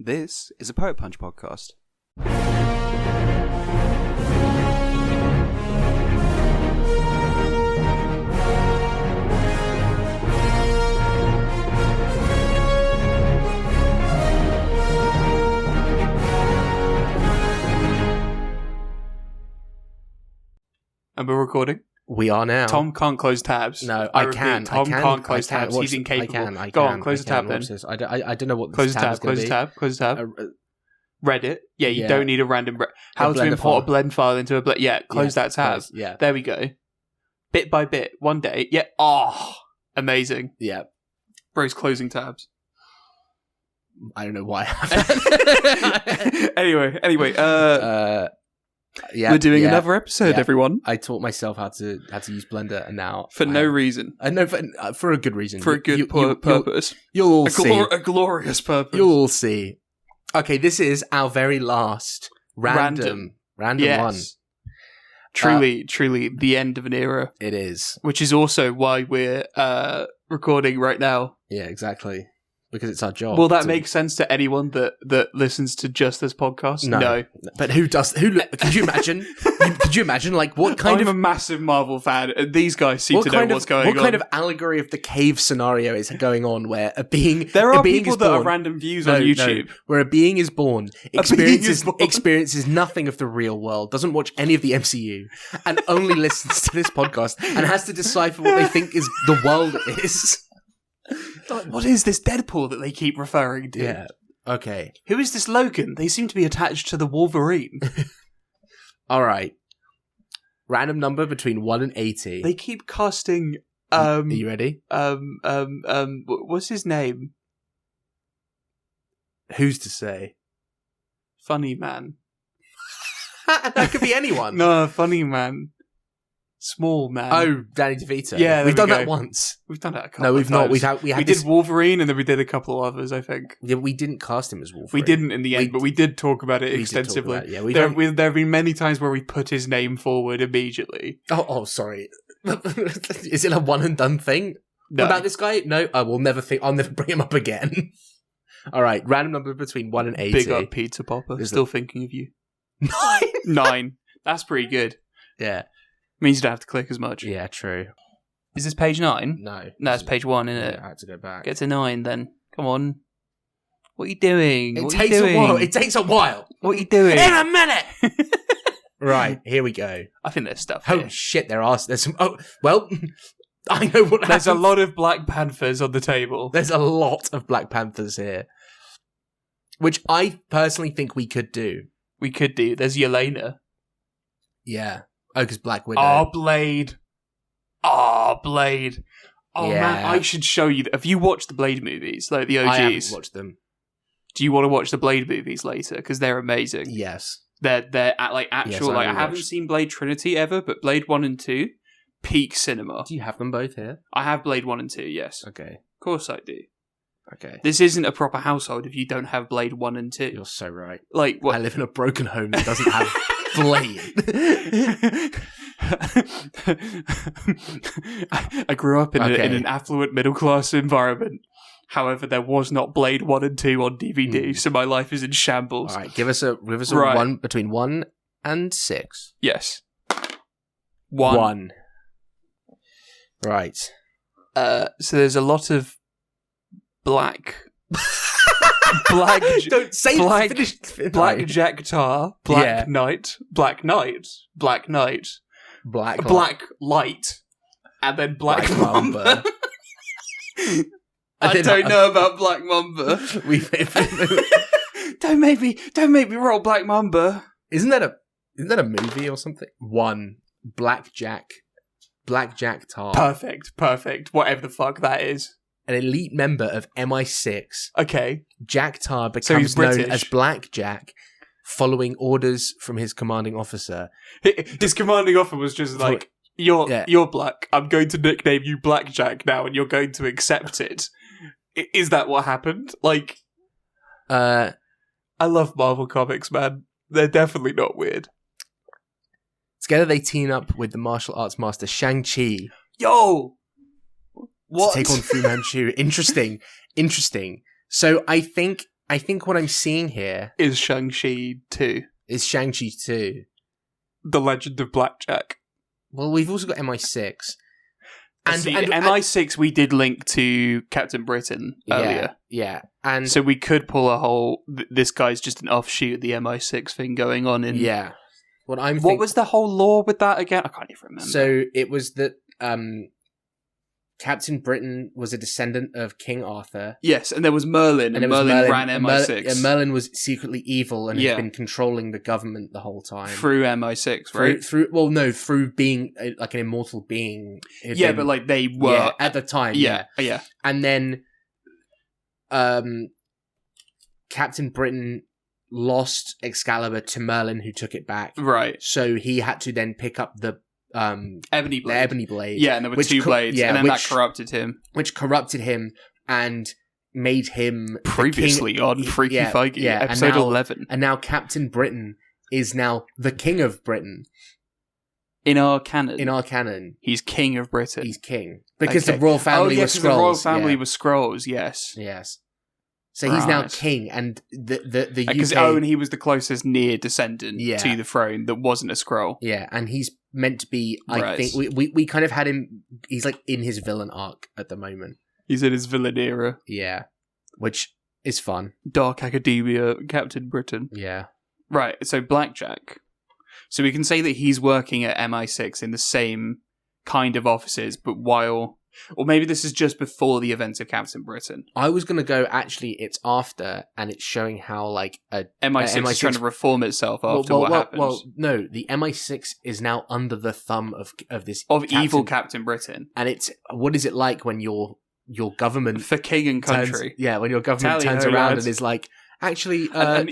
This is a Poet Punch podcast. And we're recording. We are now. Tom can't close tabs. No, I can. Tom can't close tabs. He's incapable. I can. Go on, close the tab then. I don't know what Close this the tab. Close the tab. Close the tab. Reddit. Yeah, you don't need a random. How to import a blend file into a blend. Yeah, close that tab. Yeah. There we go. Bit by bit, one day. Yeah. Oh, amazing. Yeah. Bro's closing tabs. I don't know why I have that. Anyway. Yeah, we're doing another episode, everyone. I taught myself how to use Blender, and now for no reason. I know for a good reason. For a good purpose. You'll all see. A glorious purpose. You'll all see. Okay, this is our very last random one. Truly, the end of an era. It is. Which is also why we're recording right now. Yeah, exactly. Because it's our job. Will that make sense to anyone that listens to just this podcast? No. But who does? Could you imagine? Could you imagine? Like, what kind I'm a massive Marvel fan, and these guys seem to know what's going on. What kind of allegory of the cave scenario is going on where a being... There are people that are random views on YouTube. Where a being is born, experiences nothing of the real world, doesn't watch any of the MCU, and only listens to this podcast, and has to decipher what they think is the world is. Like, what is this Deadpool that they keep referring to? Yeah. Okay. Who is this Logan? They seem to be attached to the Wolverine. All right. Random number between 1 and 80. They keep casting. Are you ready? What's his name? Who's to say? Funny Man. That could be anyone. No, Funny Man. Small Man. Oh, Danny DeVito. Yeah, we've done that once. We've done that a couple. No, we've not. We did Wolverine, and then we did a couple of others. I think. Yeah, we didn't cast him as Wolverine. We didn't in the end, but we did talk about it extensively. There have been many times where we put his name forward immediately. Oh, sorry. Is it a one and done thing? No. What about this guy? No, I will never think. I'll never bring him up again. All right, random number between 1 and 80. Big up, Pizza Popper. Still thinking of you. 9. That's pretty good. Yeah. Means you don't have to click as much. Yeah, true. Is this page 9? No. No, it's page 1, isn't it? Yeah, I had to go back. Get to 9 then. Come on. What are you doing? It takes a while. It takes a while. What are you doing? In a minute! Right, here we go. I think there's stuff here. Shit, there's some... Oh, well, I know what happens. There's a lot of Black Panthers on the table. There's a lot of Black Panthers here. Which I personally think we could do. We could do. There's Yelena. Yeah. Oh, because Black Widow. Oh, Blade. Oh, yeah. Man, I should show you. Have you watched the Blade movies? Like the OGs? I haven't watched them. Do you want to watch the Blade movies later? Because they're amazing. Yes. They're like actual... Yes, I haven't seen Blade Trinity ever, but Blade 1 and 2, peak cinema. Do you have them both here? I have Blade 1 and 2, yes. Okay. Of course I do. Okay. This isn't a proper household if you don't have Blade 1 and 2. You're so right. Like, what? I live in a broken home that doesn't have Blade. I grew up in an affluent middle-class environment. However, there was not Blade 1 and 2 on DVD, so my life is in shambles. All right, give us a one between 1 and 6. Yes. 1. Right. So there's a lot of Black Don't say finish. Black Jack Tar, Black Knight, Black Light, and then Black Mamba. I don't know about Black Mamba. Don't make me roll Black Mamba. Isn't that a movie or something? 1 Black Jack Tar. Perfect. Whatever the fuck that is. An elite member of MI6. Okay. Jack Tar becomes known as Black Jack, following orders from his commanding officer. His commanding officer was just like, you're black. I'm going to nickname you Black Jack now, and you're going to accept it. Is that what happened? Like, I love Marvel comics, man. They're definitely not weird. Together they team up with the martial arts master Shang-Chi. Yo! What? To take on Fu Manchu. Interesting. So I think I think what I'm seeing here is Shang-Chi 2. Is Shang-Chi 2. The Legend of Blackjack. Well, we've also got MI6. And MI6 we did link to Captain Britain earlier. Yeah. And so we could pull a whole... This guy's just an offshoot of the MI6 thing going on in... Yeah. What was the whole lore with that again? I can't even remember. So it was that Captain Britain was a descendant of King Arthur. Yes, and there was Merlin, and Merlin ran MI6. And Merlin was secretly evil and had been controlling the government the whole time. Through MI6, right? Through being like an immortal being. But like they were... Yeah, at the time, yeah. And then Captain Britain lost Excalibur to Merlin, who took it back. Right. So he had to then pick up the Ebony Blade. The Ebony Blade. Yeah, and there were two blades, and then that corrupted him. Which corrupted him and made him... Previously on Freaky Feige, episode 11. And now Captain Britain is now the King of Britain. In our canon. He's King of Britain. He's king. Because the royal family was Skrulls. the royal family was Skrulls, yes. Yes. So he's now king, and the UK... and he was the closest near descendant to the throne that wasn't a Skrull. Yeah, and he's meant to be, I think... We kind of had him... He's like in his villain arc at the moment. He's in his villain era. Yeah. Which is fun. Dark Academia, Captain Britain. Yeah. Right, so Blackjack. So we can say that he's working at MI6 in the same kind of offices, but while... Or maybe this is just before the events of Captain Britain. I was going to go, actually, it's after, and it's showing how, like... MI6 is trying to reform itself after what happens. Well, no, the MI6 is now under the thumb of this... evil Captain Britain. And it's... What is it like when your government... For king and country. When your government turns around and is like, actually, an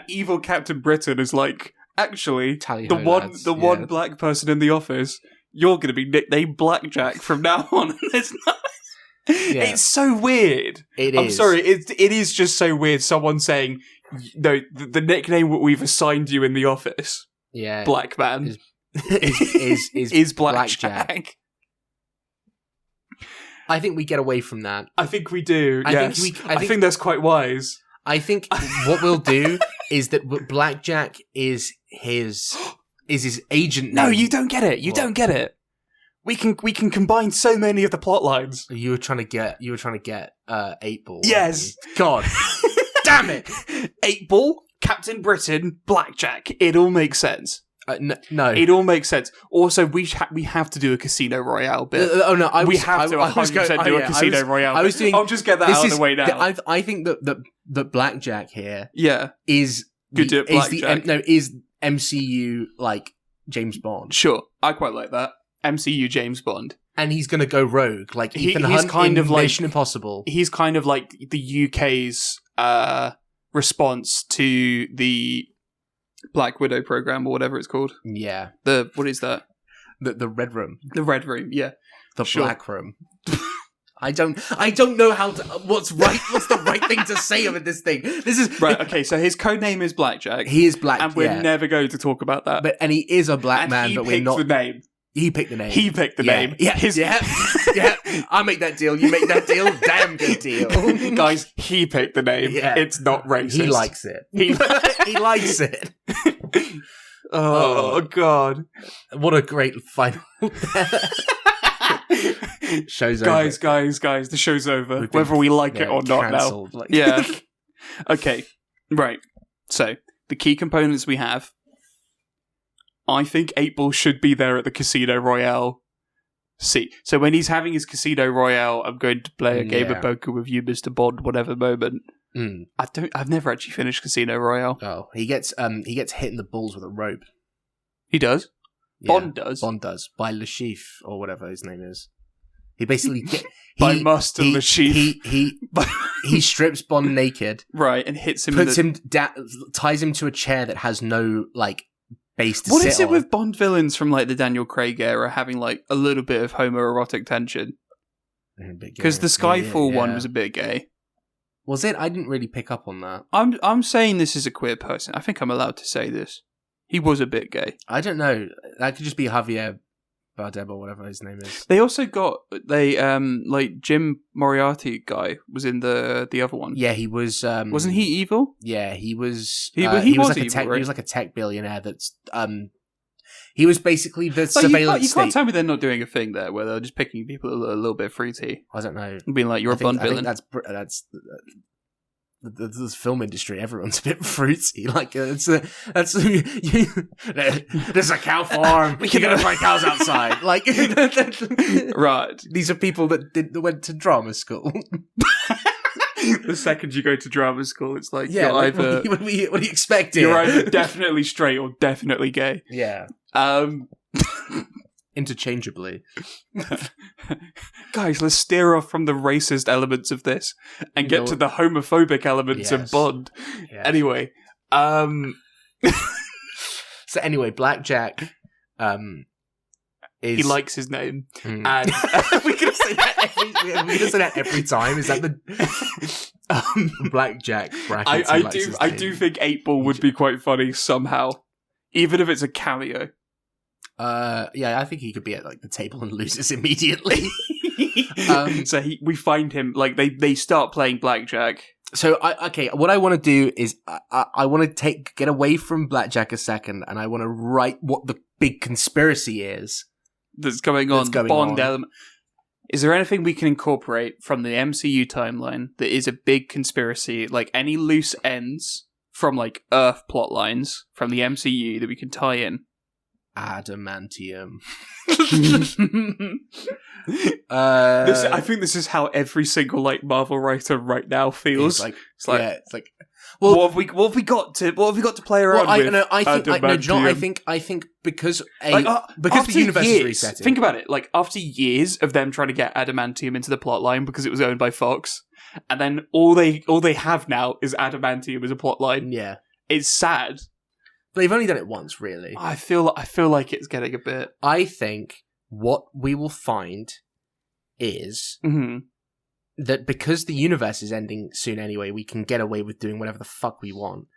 evil Captain Britain is like, actually, the one black person in the office... You're going to be nicknamed Blackjack from now on. It's so weird. I'm sorry. It is just so weird. Someone saying, no, the nickname we've assigned you in the office, Black Man, is Blackjack. I think we get away from that. I think we do. I think that's quite wise. I think what we'll do is that Blackjack is his agent name. No, you don't get it. Don't get it. We can combine so many of the plot lines. You were trying to get 8 Ball. Yes. God. Damn it. 8 Ball, Captain Britain, Blackjack. It all makes sense. No. It all makes sense. Also, we have to do a Casino Royale bit. We have to 100% do a Casino Royale bit. I'll just get that out of the way now. I think that Blackjack here is good at Blackjack. Is MCU like James Bond. Sure, I quite like that. MCU James Bond. And he's going to go rogue, like Ethan Hunt kind of like Mission Impossible. He's kind of like the UK's response to the Black Widow program or whatever it's called. Yeah. What is that? The Red Room. The Red Room, yeah. The Black Room. I don't know what's the right thing to say about this thing. This is right. Okay, so his code name is Blackjack. He is Black, and we're never going to talk about that. And he is a black man, but we're not. The name. He picked the name. He picked the name. Yeah. I make that deal. You make that deal. Damn good deal, guys. He picked the name. Yeah. It's not racist. He likes it. He likes it. Oh God! What a great final. Show's over. Guys, the show's over. Whether we like it or not now. Yeah. Okay. Right. So, the key components we have. I think 8 Ball should be there at the Casino Royale. So when he's having his Casino Royale, I'm going to play a game of poker with you, Mr. Bond, whatever moment. I've never actually finished Casino Royale. Oh, he gets hit in the balls with a rope. He does? Yeah, Bond does? Bond does. By Lashif, or whatever his name is. He basically... By Master Lashif. He strips Bond naked. Right, and hits him... Ties him to a chair that has no, like, base to what sit is it on. with Bond villains from, like, the Daniel Craig era having, like, a little bit of homoerotic tension? Because the Skyfall one was a bit gay. Was it? I didn't really pick up on that. I'm saying this is a queer person. I think I'm allowed to say this. He was a bit gay. I don't know. That could just be Javier Bardem or whatever his name is. They also got like Jim Moriarty guy was in the other one. Yeah, he was. Wasn't he evil? Yeah, he was. He was was like evil, a tech. right? He was like a tech billionaire. That's he was basically the surveillance You can't state. tell me they're not doing a thing there where they're just picking people a little bit fruity. I don't know. Being like, you're a Bond villain. I think that's the film industry. Everyone's a bit fruity. Like there's a cow farm. You're gonna find cows outside. Like right. These are people that went to drama school. The second you go to drama school, it's like yeah. you're either What are you expecting? You're either definitely straight or definitely gay. Yeah. Interchangeably. Guys, let's steer off from the racist elements of this and get to the homophobic elements of Bond. Yeah. Anyway, so anyway, Blackjack he likes his name, and we're gonna say that every time. Is that the Blackjack brackets? I do think 8-Ball would be quite funny somehow, even if it's a cameo. Yeah, I think he could be at like the table and loses immediately. So we find him like they start playing blackjack. So what I want to do is I want to get away from blackjack a second, and I want to write what the big conspiracy is that's going on. Bond element. Is there anything we can incorporate from the MCU timeline that is a big conspiracy, like any loose ends from like Earth plot lines from the MCU that we can tie in? Adamantium. I think this is how every single like Marvel writer right now feels. It's like well, what have we got to play around with? I think because the universe is resetting. Think about it. Like after years of them trying to get adamantium into the plot line because it was owned by Fox, and then all they have now is adamantium as a plot line. Yeah, it's sad. They've only done it once, really. I feel like it's getting a bit. I think what we will find is that because the universe is ending soon anyway, we can get away with doing whatever the fuck we want.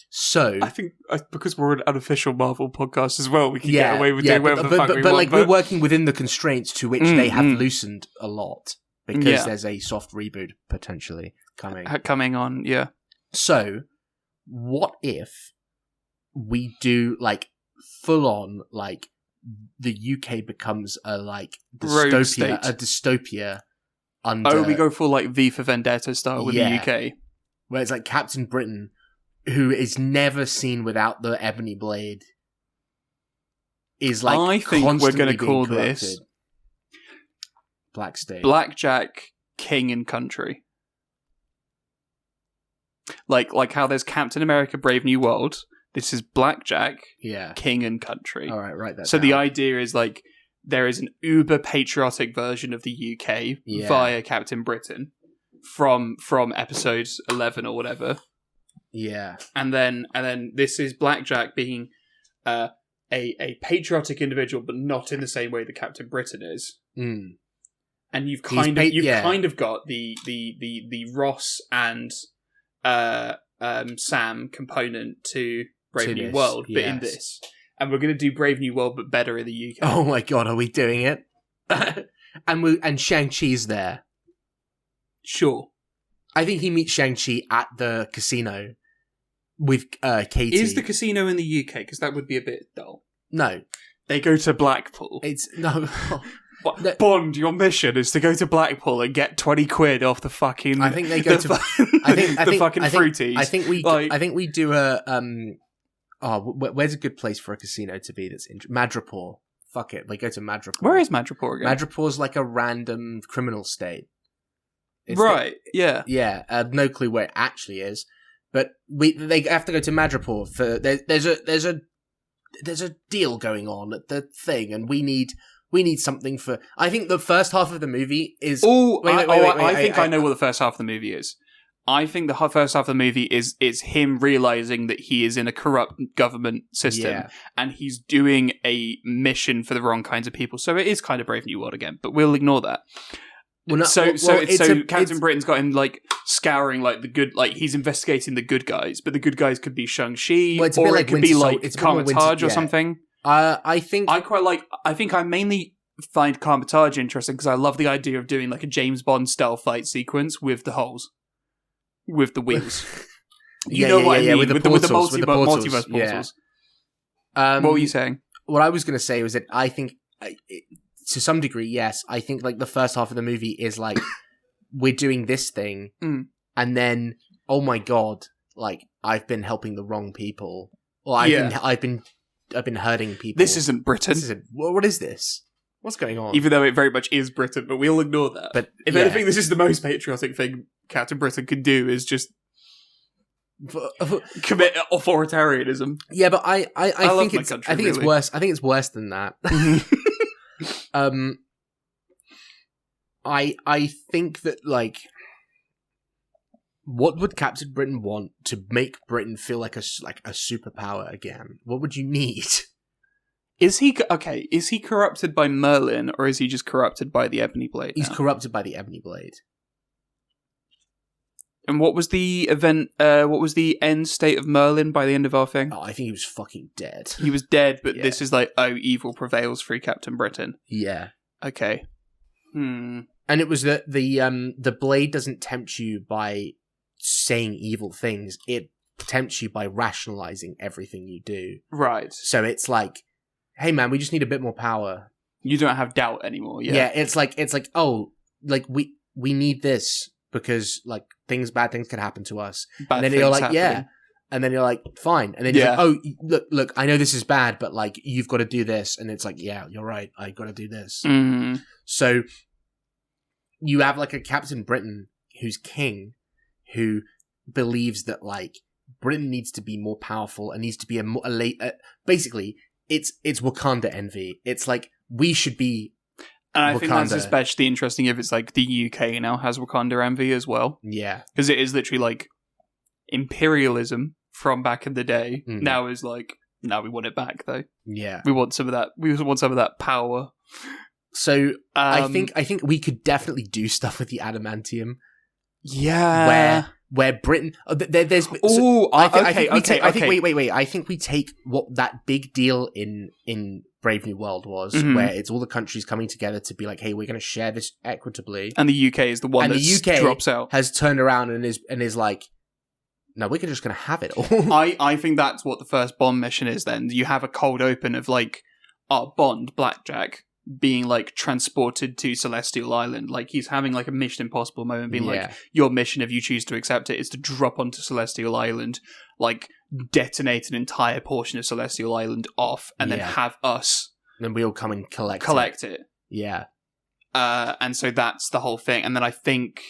So I think because we're an unofficial Marvel podcast as well, we can get away with doing whatever the fuck we want. But like we're working within the constraints to which they have loosened a lot because there's a soft reboot potentially coming on. Yeah. So what if we do like full on like the UK becomes a like dystopia under we go for like V for Vendetta style with the UK, where it's like Captain Britain, who is never seen without the ebony blade, is like I think we're going to call this Black State, Blackjack, King and Country. Like how there's Captain America, Brave New World. This is Blackjack, King and Country. All right, right. So the idea is like there is an uber patriotic version of the UK via Captain Britain from episode 11 or whatever. Yeah, and then this is Blackjack being a patriotic individual, but not in the same way that Captain Britain is. Mm. And you've kind of got the Ross and Sam component to Brave New World, but in this. And we're going to do Brave New World, but better in the UK. Oh my god, are we doing it? and Shang-Chi's there. Sure. I think he meets Shang-Chi at the casino with Katie. Is the casino in the UK? Because that would be a bit dull. No. They go to Blackpool. Bond, your mission is to go to Blackpool and get 20 quid off the fucking... I think they go to... I think fruities. I think we do a... where's a good place for a casino to be that's Madripoor. Fuck it, they go to Madripoor. Where is Madripoor again? Madripoor's like a random criminal state. Yeah. Yeah, no clue where it actually is. But they have to go to Madripoor for... There's a deal going on at the thing, and we need something for... I think the first half of the movie is... I know what the first half of the movie is. I think the first half of the movie is him realizing that he is in a corrupt government system, and he's doing a mission for the wrong kinds of people. So it is kind of Brave New World again, but we'll ignore that. Captain Britain's got him like scouring like the good, like he's investigating the good guys, but the good guys could be Shang-Chi, or it could be like Kamar-Taj or something. I think I mainly find Carmitage interesting because I love the idea of doing like a James Bond style fight sequence with the holes, with the wheels. You know what I mean? With the multiverse portals. Yeah. What were you saying? What I was going to say was that I think, to some degree, yes, I think like the first half of the movie is like, we're doing this thing, and then, oh my god, like, I've been helping the wrong people. Or I've been hurting people. This isn't Britain. What is this? What's going on? Even though it very much is Britain, but we'll ignore that. But if anything, this is the most patriotic thing Captain Britain can do, is just commit authoritarianism. Yeah, but I think it's worse. I think it's worse than that. I think that, like, what would Captain Britain want to make Britain feel like a superpower again? What would you need? Is he corrupted by Merlin, or is he just corrupted by the Ebony Blade? He's corrupted by the Ebony Blade. And what was the event? What was the end state of Merlin by the end of our thing? Oh, I think he was fucking dead. He was dead, but this is like, evil prevails through Captain Britain. Yeah. Okay. And it was that the blade doesn't tempt you by saying evil things. It tempts you by rationalizing everything you do. Right. So it's like, hey man, we just need a bit more power. You don't have doubt anymore. Yeah. Yeah. It's like, oh, like we need this because like bad things can happen to us. And then you're like, happening. Yeah. And then you're like, fine. And then you're like, oh, look, I know this is bad, but like, you've got to do this. And it's like, yeah, you're right. I got to do this. Mm-hmm. So you have like a Captain Britain who's king, who believes that like Britain needs to be more powerful and needs to be basically it's Wakanda envy. It's like, we should be And I think that's especially interesting if it's like the UK now has Wakanda envy as well. Yeah. Because it is literally like imperialism from back in the day. Now is like, now we want it back though. Yeah. We want some of that. We want some of that power. So I think we could definitely do stuff with the adamantium. Yeah. Where Britain, there's. Wait. I think we take what that big deal in Brave New World was, where it's all the countries coming together to be like, hey, we're going to share this equitably, and the UK is the one that drops out, has turned around and is like, no, we're just going to have it all. I think that's what the first Bond mission is. Then you have a cold open of like our Bond Blackjack being like transported to Celestial Island. Like he's having like a Mission Impossible moment, being like, your mission, if you choose to accept it, is to drop onto Celestial Island, like detonate an entire portion of Celestial Island off, and then have us. Then we all come and collect it. Yeah. And so that's the whole thing. And then I think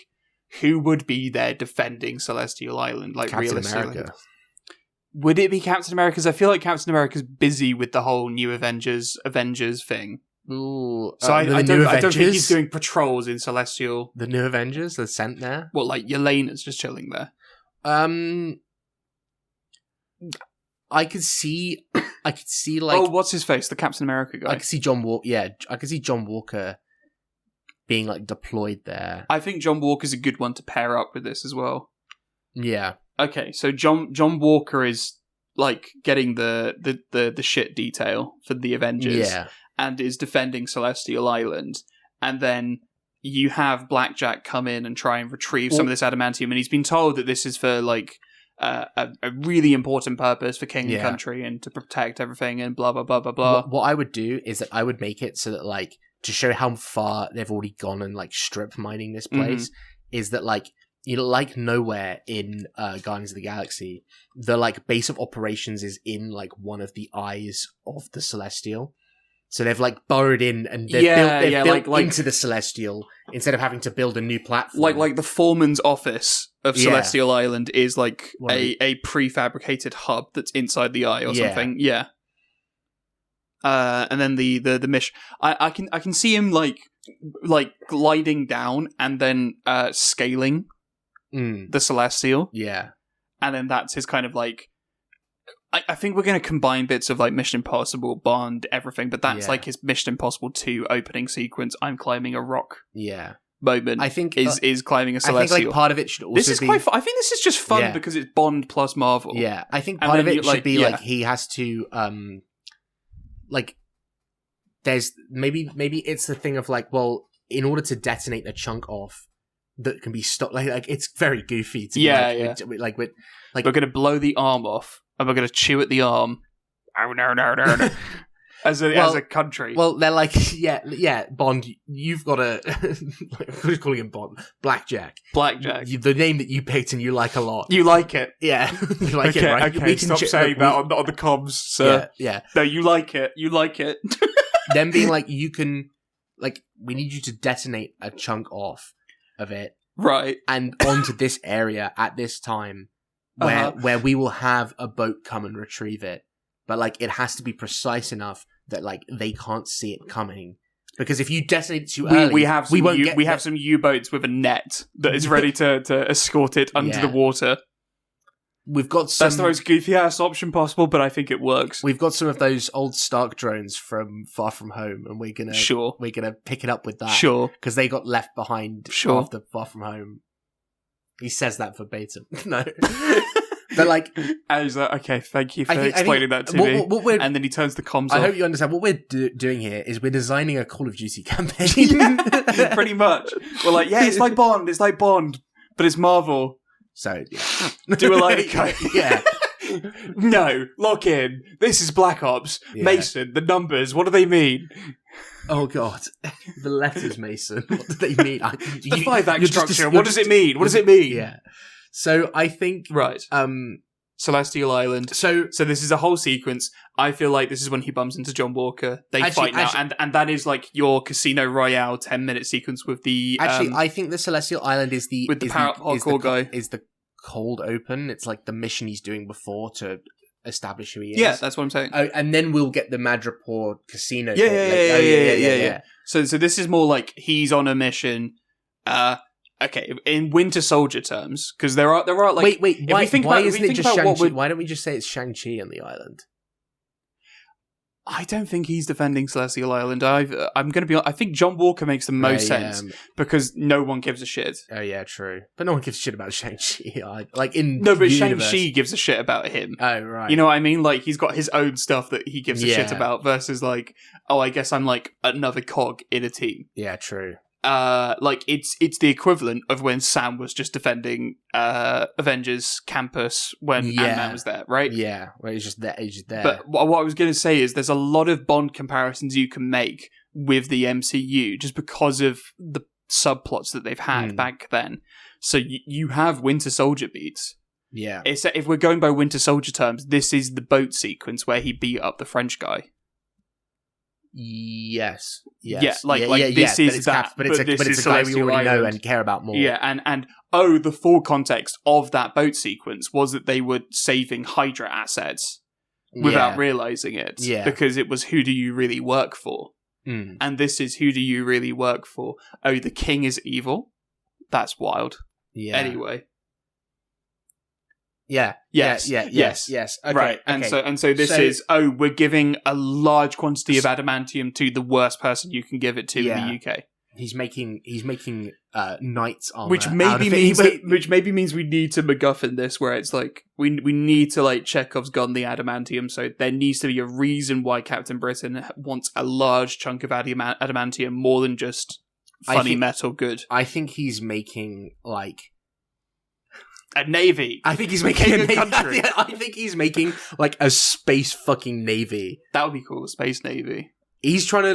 who would be there defending Celestial Island? Like Captain realistically. America. Would it be Captain America? Because I feel like Captain America's busy with the whole new Avengers thing. Ooh, so I don't think he's doing patrols in Celestial. The New Avengers, they're sent there. Well, like Yelena's just chilling there. I could see like, oh, what's his face? The Captain America guy. I could see John Walker. Yeah, I could see John Walker being like deployed there. I think John Walker's a good one to pair up with this as well. Yeah. Okay, so John Walker is like getting the shit detail for the Avengers. Yeah. And is defending Celestial Island. And then you have Blackjack come in and try and retrieve some of this adamantium. And he's been told that this is for, like, a really important purpose for king and country and to protect everything and blah, blah, blah, blah, blah. What I would do is that I would make it so that, like, to show how far they've already gone and, like, strip mining this place, is that, like, you know, like nowhere in Guardians of the Galaxy, the, like, base of operations is in, like, one of the eyes of the Celestial. So they've like burrowed in and they've built into the Celestial instead of having to build a new platform. Like the foreman's office of Celestial Island is like a prefabricated hub that's inside the eye or something. Yeah. And then the mission, I can see him like gliding down and then scaling the Celestial. Yeah. And then that's his kind of like, I think we're going to combine bits of like Mission Impossible, Bond, everything, but that's like his Mission Impossible 2 opening sequence. I'm climbing a rock. Yeah. Moment. I think is climbing a Celestial. I think like part of it should also be. Quite I think this is just fun because it's Bond plus Marvel. Yeah. I think part of it should be like he has to like there's maybe it's the thing of like, well, in order to detonate a chunk off that can be stopped, like it's very goofy to we're gonna blow the arm off and we're gonna chew at the arm. Oh no. As a country. Well, they're like, Bond, you've got a... Who's calling him Bond? Blackjack. The name that you picked and you like a lot. You like it. Yeah. You like it, right? Okay, stop saying that on the comms, sir. Yeah. No, you like it. You like it. Them being like, you can... Like, we need you to detonate a chunk off of it. Right. And onto this area at this time where we will have a boat come and retrieve it. But, like, it has to be precise enough that, like, they can't see it coming. Because if you detonate it too early, we have some U-boats with a net that is ready to escort it under the water. We've got some... That's the most goofy-ass option possible, but I think it works. We've got some of those old Stark drones from Far From Home, and we're gonna pick it up with that. Sure. Because they got left behind after Far From Home. He says that verbatim. No. But like, and he's like, okay, thank you for explaining that to me. And then he turns the comms off. I hope you understand what we're doing here is we're designing a Call of Duty campaign. Pretty much. We're like, yeah, it's like Bond, but it's Marvel. So yeah. Do a line of code. Yeah. No, lock in. This is Black Ops. Yeah. Mason, the numbers, what do they mean? Oh god, the letters, Mason. What do they mean? The 5-act structure. What does it mean? What does it mean? Yeah. So I think Celestial Island. So this is a whole sequence. I feel like this is when he bumps into John Walker. They fight now, and that is like your Casino Royale 10-minute sequence with the. I think the Celestial Island is the cold open. It's like the mission he's doing before to establish who he is. Yeah, that's what I'm saying. Oh, and then we'll get the Madripoor casino. Yeah. So this is more like he's on a mission. Okay, in Winter Soldier terms, because there are like wait. Why isn't it just Shang-Chi? Why don't we just say it's Shang-Chi on the island? I don't think he's defending Celestial Island. I'm going to be. I think John Walker makes the most sense because no one gives a shit. Oh yeah, true. But no one gives a shit about Shang-Chi. But Shang-Chi gives a shit about him. Oh right. You know what I mean? Like he's got his own stuff that he gives a shit about versus like, oh, I guess I'm like another cog in a team. Yeah, true. Like it's the equivalent of when Sam was just defending Avengers Campus when Ant-Man was there, right? Yeah, where he's just there. But what I was going to say is there's a lot of Bond comparisons you can make with the MCU just because of the subplots that they've had back then. So you have Winter Soldier beats. Yeah. If we're going by Winter Soldier terms, this is the boat sequence where he beat up the French guy. Yes. Yeah, this is that. But it's a guy we already know and care about more. Yeah, and the full context of that boat sequence was that they were saving Hydra assets without realizing it. Yeah. Because it was who do you really work for? And this is who do you really work for? Oh, the king is evil? That's wild. Yeah. Anyway. Yeah. Yes. Okay, right. And so this is we're giving a large quantity of adamantium to the worst person you can give it to in the UK. He's making knights armor. Which maybe means we need to MacGuffin this, where it's like we need to like Chekhov's gun the adamantium. So there needs to be a reason why Captain Britain wants a large chunk of adamantium more than just funny metal good. I think he's making like a navy. I think he's making a country. I think he's making like a space fucking navy. That would be cool, space navy. He's trying to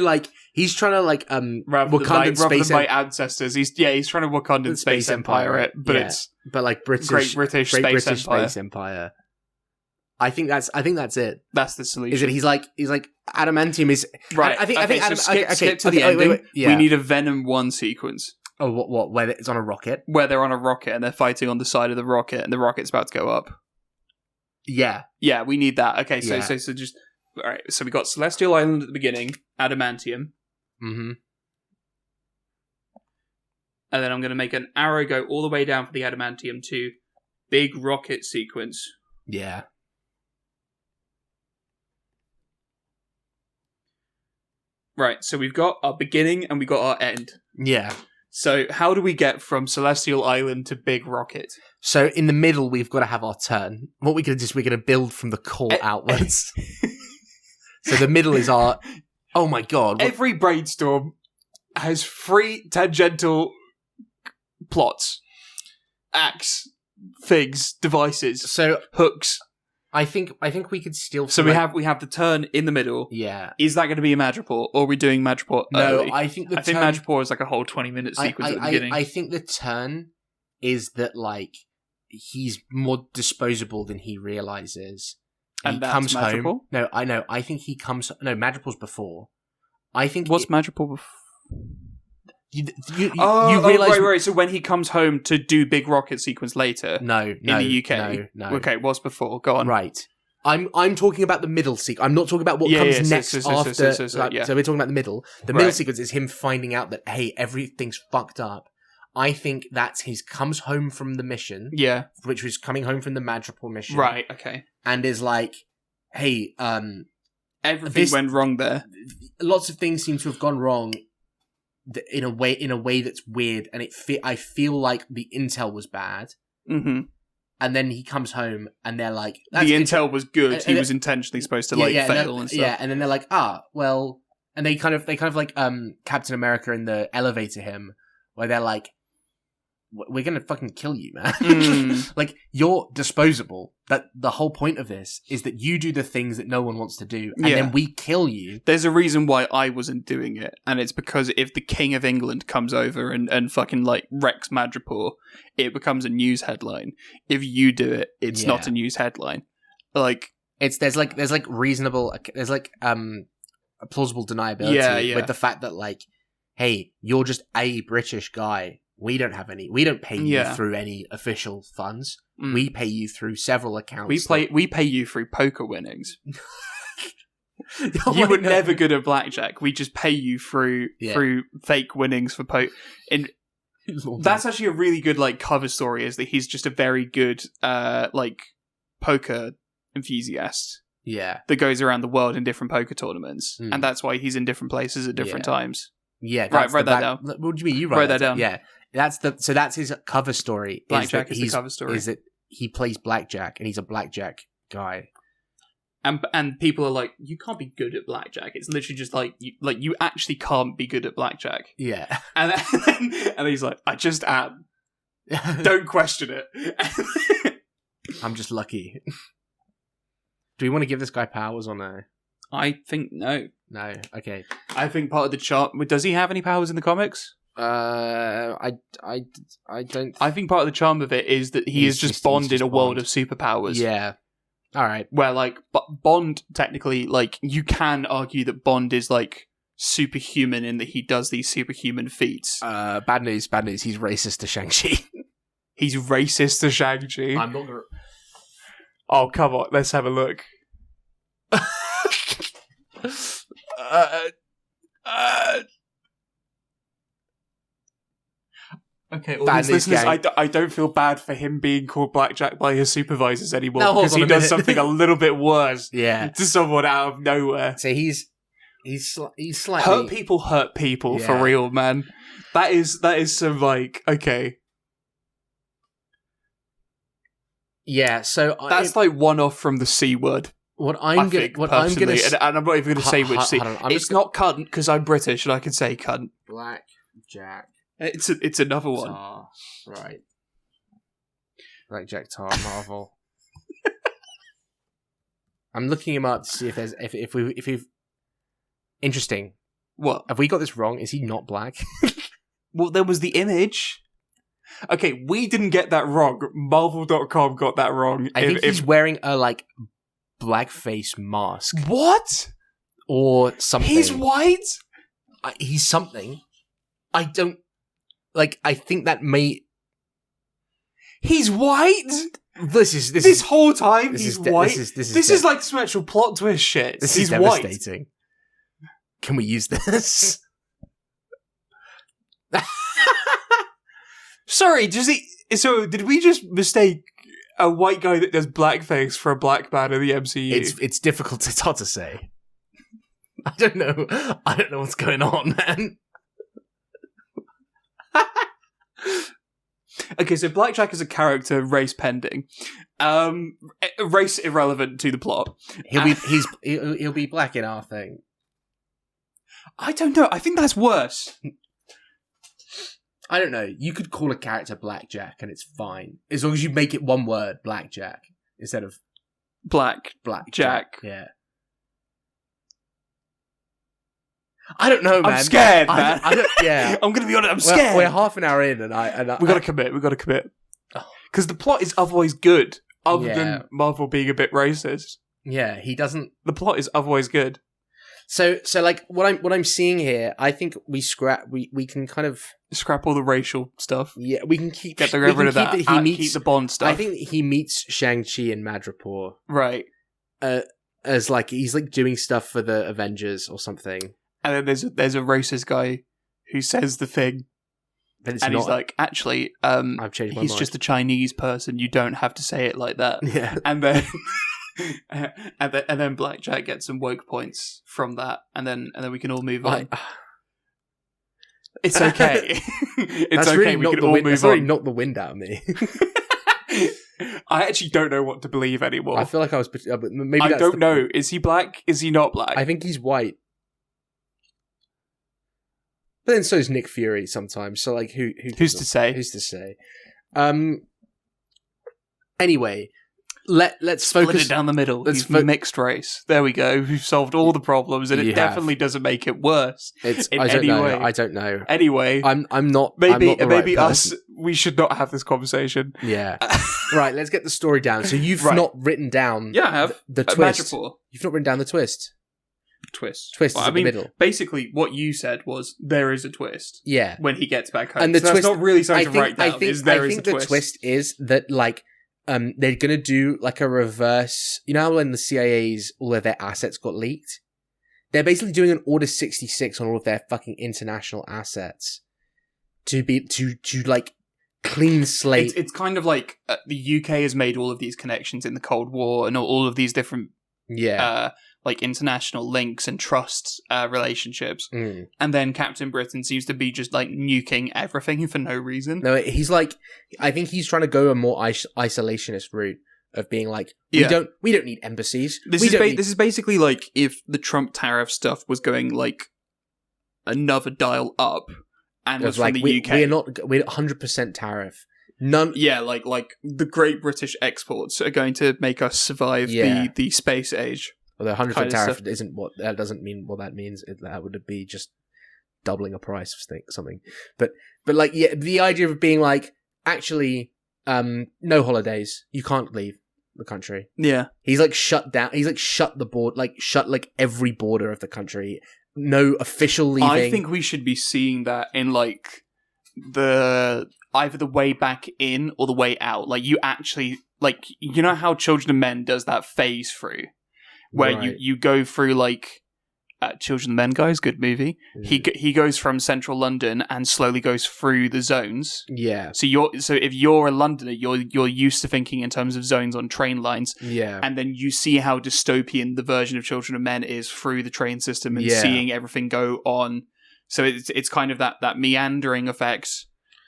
Wakandan space my ancestors. He's trying to Wakandan space empire it, but it's like Great British Space Empire. I think that's it. That's the solution. Is it? He's like adamantium is right. I think skip to the ending. Wait. Yeah. We need a Venom 1 sequence. Oh, what? Where it's on a rocket? Where they're on a rocket and they're fighting on the side of the rocket and the rocket's about to go up. Yeah. Yeah, we need that. Okay, so just... Alright, so we got Celestial Island at the beginning, adamantium. Mm-hmm. And then I'm going to make an arrow go all the way down for the adamantium to big rocket sequence. Yeah. Right, so we've got our beginning and we got our end. Yeah. So how do we get from Celestial Island to big rocket? So in the middle, we've got to have our turn. What we're going to do is we're going to build from the core outwards. So the middle is our... Oh my god. Every brainstorm has 3 tangential plots. Acts, things, devices, so hooks. I think we could still... So we have the turn in the middle. Yeah. Is that going to be a Madripoor, or are we doing Madripoor early? No, I think turn... Madripoor is like a whole 20-minute sequence at the beginning. I think the turn is that, like, he's more disposable than he realizes. And he comes Madripoor? Home. No, I know. I think he comes... No, Madripoor's before. I think... What's Madripoor before? You realize... Right. So when he comes home to do big rocket sequence later... No. In the UK? No. Okay, what's before? Go on. Right. I'm talking about the middle sequence. I'm not talking about what comes next after... So we're talking about the middle. The middle sequence is him finding out that, hey, everything's fucked up. I think that's his comes home from the mission. Yeah. Which was coming home from the Madripoor mission. Right, okay. And is like, hey, everything went wrong there. Lots of things seem to have gone wrong in a way that's weird, and I feel like the intel was bad. Mm-hmm. And then he comes home, and they're like, the intel was good. He was intentionally supposed to fail and stuff. Yeah, and then they're like, well, and they kind of like Captain America in the elevator him, where they're like, we're gonna fucking kill you, man. Like, you're disposable. That the whole point of this is that you do the things that no one wants to do, and then we kill you. There's a reason why I wasn't doing it, and it's because if the King of England comes over and fucking like wrecks Madripoor, it becomes a news headline. If you do it, it's not a news headline. Like, there's reasonable, there's like a plausible deniability with the fact that, like, hey, you're just a British guy. We don't pay you through any official funds. We pay you through several accounts. We pay you through poker winnings. You were never good at blackjack. We just pay you through fake winnings for poker. That's actually a really good like cover story, is that he's just a very good like poker enthusiast. Yeah. That goes around the world in different poker tournaments. And that's why he's in different places at different times. Yeah, write that down. What do you mean? You write that down? Yeah, that's his cover story. Blackjack is the cover story. Is that he plays blackjack and he's a blackjack guy. And people are like, you can't be good at blackjack. It's literally just like you actually can't be good at blackjack. Yeah, and he's like, I just am. Don't question it. I'm just lucky. Do we want to give this guy powers or no? I think no. No, okay. I think part of the charm... Does he have any powers in the comics? I don't... I think part of the charm of it is that he is just Bond in a world of superpowers. Yeah. Alright. Where, like, Bond, technically, like, you can argue that Bond is, like, superhuman in that he does these superhuman feats. Bad news. He's racist to Shang-Chi. He's racist to Shang-Chi? I'm not gonna... Oh, come on. Let's have a look. Okay, all these listeners, I don't feel bad for him being called Blackjack by his supervisors anymore, because he does something a little bit worse to someone out of nowhere. So he's slightly... Hurt people for real, man. That is some, like, okay. Yeah, so... That's like one off from the C word. And I'm not even going to say which C. It's not cunt, because I'm British and I can say cunt. Blackjack. It's another one. Tar. Right. Blackjack Tar Marvel. I'm looking him up to see if there's if we've interesting. What? Have we got this wrong? Is he not black? Well, there was the image. Okay, we didn't get that wrong. Marvel.com got that wrong. I think he's wearing a like blackface mask. What? Or something. He's white? He's something. I don't... Like, I think that may... He's white? This whole time he's white? This is like some actual plot twist shit. He's devastating. White. Can we use this? Sorry, so did we just mistake a white guy that does blackface for a black man in the MCU? It's difficult. It's hard to say. I don't know what's going on, man. Okay, so Blackjack is a character, race pending. Race irrelevant to the plot. He'll be black in our thing. I don't know. I think that's worse. I don't know. You could call a character Blackjack and it's fine. As long as you make it one word, Blackjack, instead of Blackjack. Yeah. I don't know, man. I'm scared, man. Yeah. I'm gonna be honest, I'm scared. We're half an hour in and we gotta commit. Because the plot is otherwise good, other than Marvel being a bit racist. Yeah, he doesn't... The plot is otherwise good. So like what I'm seeing here, I think we can kind of scrap all the racial stuff. Yeah, we can get rid of that. Keep the Bond stuff. I think he meets Shang-Chi in Madripoor, right? As like he's like doing stuff for the Avengers or something. And then there's a racist guy who says the thing, he's like, actually, I've changed my mind. He's just a Chinese person. You don't have to say it like that. Yeah, and then. and then Blackjack gets some woke points from that, and then we can all move on. It's okay. It's okay. Really we can all move on. That's already knocked the wind out of me. I actually don't know what to believe anymore. I feel like I was. Maybe I don't know. Is he black? Is he not black? I think he's white. But then so is Nick Fury sometimes. So like, who's to say? Who's to say? Anyway. Let's split focus it down the middle. He's mixed race. There we go. We've solved all the problems, and it definitely doesn't make it worse. I don't know. Anyway, I'm not. Maybe I'm not the right us. We should not have this conversation. Yeah. Right. Let's get the story down. So you've not written down. Yeah, I have the twist. Madripoor. You've not written down the twist. Twist is in the middle. Basically, what you said was there is a twist. Yeah. When he gets back home, and the twist. That's not really something to write down. I think the twist is that like. They're gonna do like a reverse. You know how when the CIA's all of their assets got leaked? They're basically doing an Order 66 on all of their fucking international assets to like clean slate. It's kind of like the UK has made all of these connections in the Cold War and all of these different like international links and trust relationships. And then Captain Britain seems to be just like nuking everything for no reason. No, he's like, I think he's trying to go a more isolationist route of being like, we don't need embassies. This is basically like if the Trump tariff stuff was going like another dial up and was like, from the UK. We're 100% tariff. None. Yeah, like the great British exports are going to make us survive the space age. Although 100% tariff isn't what that doesn't mean. What that means that would be just doubling a price of something. But like the idea of being like actually no holidays. You can't leave the country. Yeah, he's like shut down. He's like shut the board. Like shut like every border of the country. No official leaving. I think we should be seeing that in like either the way back in or the way out. Like you actually like you know how Children of Men does that phase through. Where you go through like Children of Men, guys, good movie. He goes from central London and slowly goes through the zones. Yeah. So if you're a Londoner, you're used to thinking in terms of zones on train lines. Yeah. And then you see how dystopian the version of Children of Men is through the train system and seeing everything go on. So it's kind of that meandering effect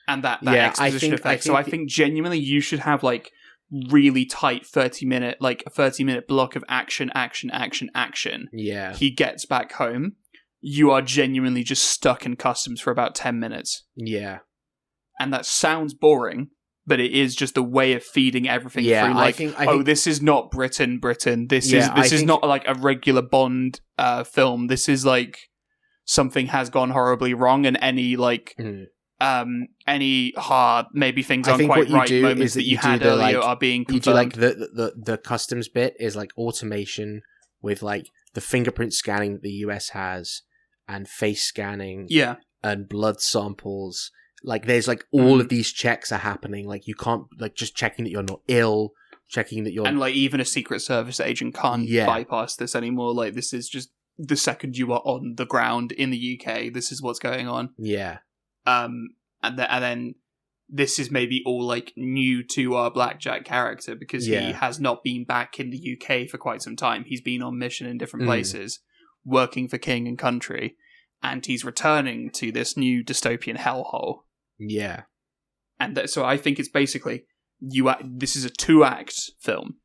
and that exposition effect. So I think genuinely you should have like really tight 30-minute block of action. Yeah. He gets back home. You are genuinely just stuck in customs for about 10 minutes. Yeah. And that sounds boring, but it is just a way of feeding everything through. Like, I think, this is not Britain. This is not like a regular Bond film. This is like something has gone horribly wrong, and any like any hard maybe things aren't quite right moments that you had earlier are being confirmed. You do like the customs bit is like automation with like the fingerprint scanning that the US has and face scanning and blood samples. Like there's like all of these checks are happening. Like you can't like just checking that you're not ill, checking that you're... And like even a Secret Service agent can't bypass this anymore. Like this is just the second you are on the ground in the UK, this is what's going on. Yeah. And then this is maybe all like new to our Blackjack character because he has not been back in the UK for quite some time. He's been on mission in different places, working for king and country, and he's returning to this new dystopian hellhole. Yeah. And so I think it's basically this is a 2-act film.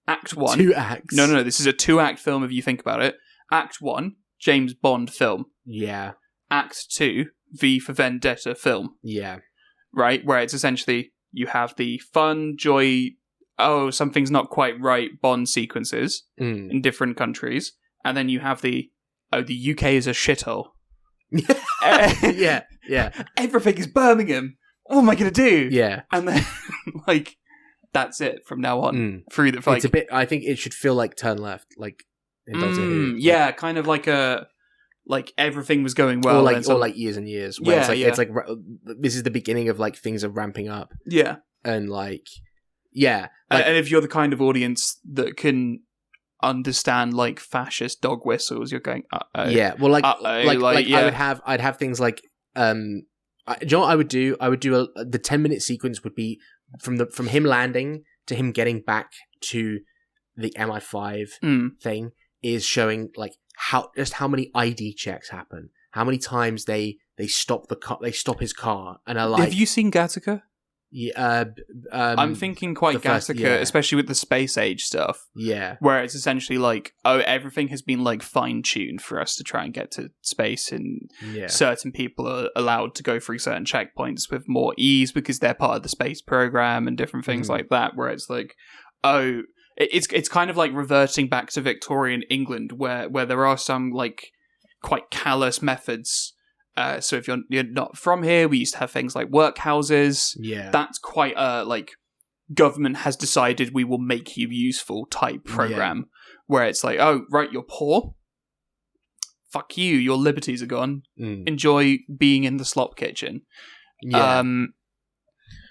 Act 1. 2 acts? No. This is a 2-act film if you think about it. Act 1, James Bond film. Yeah. Act 2, V for Vendetta film. Yeah. Right? Where it's essentially, you have the fun, joy, something's not quite right Bond sequences in different countries. And then you have the UK is a shithole. Yeah. Everything is Birmingham. What am I going to do? Yeah. And then, like, that's it from now on. Through the, like, it's a bit, I think it should feel like Turn Left, like in Doctor Who. Yeah, kind of like everything was going well. Or like Years and Years. Where it's like this is the beginning of like things are ramping up. Yeah. And like, yeah. Like, and if you're the kind of audience that can understand like fascist dog whistles, you're going, uh-oh. Yeah. Well, yeah. I'd have things like, do you know what I would do? I would do the 10-minute sequence would be from him landing to him getting back to the MI5 thing is showing like how many ID checks happen, how many times they stop his car and are like. Have you seen Gattaca? Yeah, I'm thinking quite Gattaca, especially with the space age stuff. Yeah, where it's essentially like, everything has been like fine tuned for us to try and get to space, and certain people are allowed to go through certain checkpoints with more ease because they're part of the space program and different things like that. Where it's like, it's kind of like reverting back to Victorian England, where there are some like quite callous methods. So if you're not from here, we used to have things like workhouses. Yeah, that's quite like government has decided we will make you useful type program, where it's like, oh right, you're poor. Fuck you, your liberties are gone. Enjoy being in the slop kitchen. Yeah.